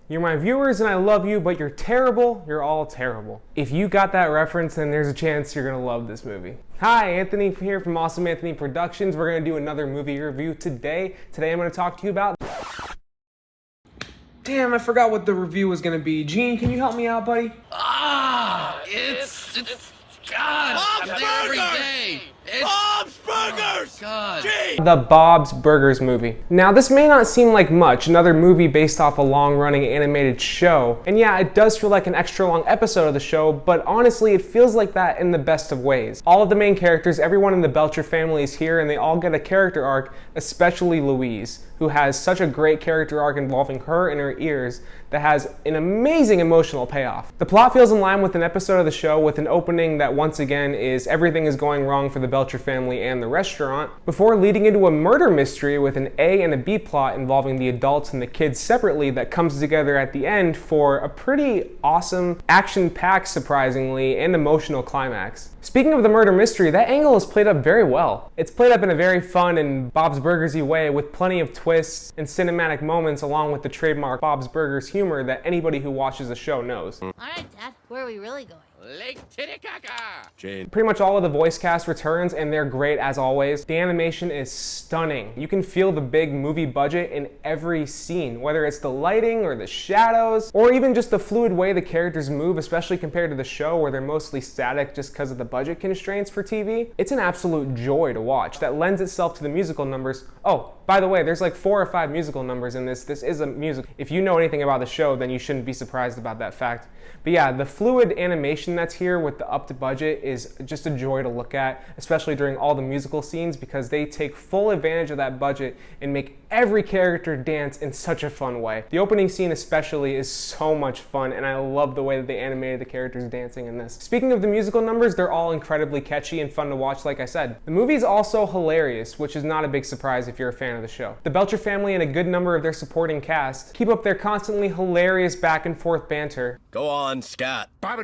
You're my viewers and I love you, but you're terrible. You're all terrible. If you got that reference, then there's a chance you're gonna love this movie. Hi, Anthony here from Awesome Anthony Productions. We're gonna do another movie review today. Today I'm gonna talk to you about... Damn, I forgot what the review was gonna be. Gene, can you help me out, buddy? It's God, I'm there every day. Bob's Burgers! God. The Bob's Burgers movie. Now, this may not seem like much, another movie based off a long-running animated show. And yeah, it does feel like an extra long episode of the show, but honestly, it feels like that in the best of ways. All of the main characters, everyone in the Belcher family is here, and they all get a character arc, especially Louise, who has such a great character arc involving her and her ears that has an amazing emotional payoff. The plot feels in line with an episode of the show with an opening that once again is everything is going wrong for the Belcher family and the restaurant, before leading into a murder mystery with an A and a B plot involving the adults and the kids separately that comes together at the end for a pretty awesome, action-packed, surprisingly, and emotional climax. Speaking of the murder mystery, that angle is played up very well. It's played up in a very fun and Bob's Burgers-y way with plenty of twists and cinematic moments along with the trademark Bob's Burgers humor that anybody who watches the show knows. Alright, Dad, where are we really going? Lake Titicaca! Jane. Pretty much all of the voice cast returns and they're great as always. The animation is stunning. You can feel the big movie budget in every scene, whether it's the lighting or the shadows, or even just the fluid way the characters move, especially compared to the show where they're mostly static just because of the budget constraints for TV. It's an absolute joy to watch that lends itself to the musical numbers. Oh, by the way, there's like 4 or 5 musical numbers in this. This is a musical. If you know anything about the show, then you shouldn't be surprised about that fact. But yeah, the fluid animation that's here with the up to budget is just a joy to look at, especially during all the musical scenes because they take full advantage of that budget and make every character dance in such a fun way. The opening scene especially is so much fun and I love the way that they animated the characters dancing in this. Speaking of the musical numbers, they're all incredibly catchy and fun to watch like I said. The movie is also hilarious, which is not a big surprise if you're a fan of the show. The Belcher family and a good number of their supporting cast keep up their constantly hilarious back and forth banter. Go on, scat. No,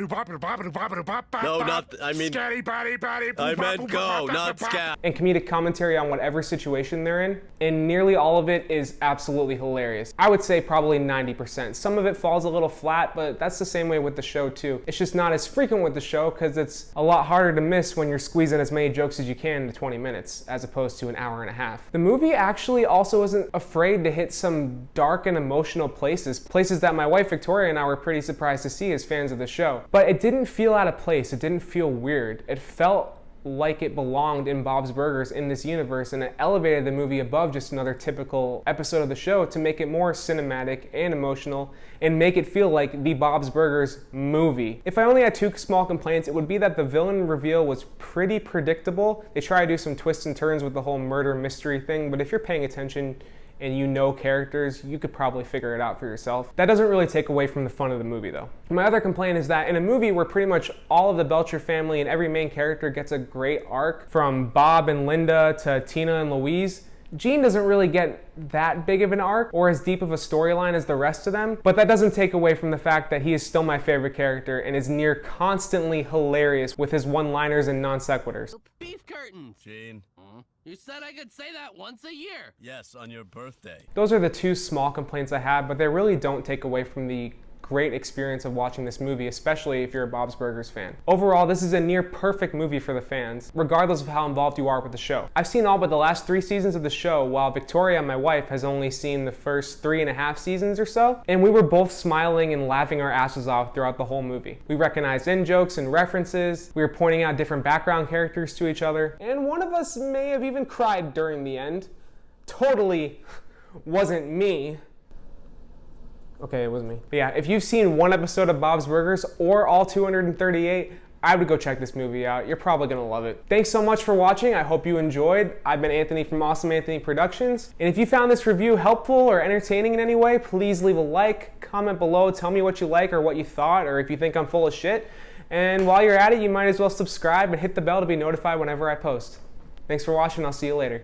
not, I mean, I meant go, not scat. And comedic commentary on whatever situation they're in, and nearly all of it is absolutely hilarious. I would say probably 90%. Some of it falls a little flat, but that's the same way with the show too. It's just not as frequent with the show because it's a lot harder to miss when you're squeezing as many jokes as you can into 20 minutes, as opposed to an hour and a half. The movie actually also isn't afraid to hit some dark and emotional places that my wife Victoria and I were pretty surprised to see as fans of the show. But it didn't feel out of place, it didn't feel weird. It felt like it belonged in Bob's Burgers in this universe, and it elevated the movie above just another typical episode of the show to make it more cinematic and emotional and make it feel like the Bob's Burgers movie. If I only had 2 small complaints, it would be that the villain reveal was pretty predictable. They try to do some twists and turns with the whole murder mystery thing, but if you're paying attention and you know characters, you could probably figure it out for yourself. That doesn't really take away from the fun of the movie though. My other complaint is that in a movie where pretty much all of the Belcher family and every main character gets a great arc, from Bob and Linda to Tina and Louise, Gene doesn't really get that big of an arc or as deep of a storyline as the rest of them, but that doesn't take away from the fact that he is still my favorite character and is near constantly hilarious with his one-liners and non-sequiturs. Beef curtains. Gene. You said I could say that once a year. Yes, on your birthday. Those are the 2 small complaints I have, but they really don't take away from the great experience of watching this movie, especially if you're a Bob's Burgers fan. Overall, this is a near perfect movie for the fans, regardless of how involved you are with the show. I've seen all but the last 3 seasons of the show, while Victoria, my wife, has only seen the first 3.5 seasons or so, and we were both smiling and laughing our asses off throughout the whole movie. We recognized in-jokes and references, we were pointing out different background characters to each other, and one of us may have even cried during the end. Totally wasn't me. Okay, it was me. But yeah, if you've seen 1 episode of Bob's Burgers or all 238, I would go check this movie out. You're probably gonna love it. Thanks so much for watching. I hope you enjoyed. I've been Anthony from Awesome Anthony Productions. And if you found this review helpful or entertaining in any way, please leave a like, comment below, tell me what you like or what you thought, or if you think I'm full of shit. And while you're at it, you might as well subscribe and hit the bell to be notified whenever I post. Thanks for watching. I'll see you later.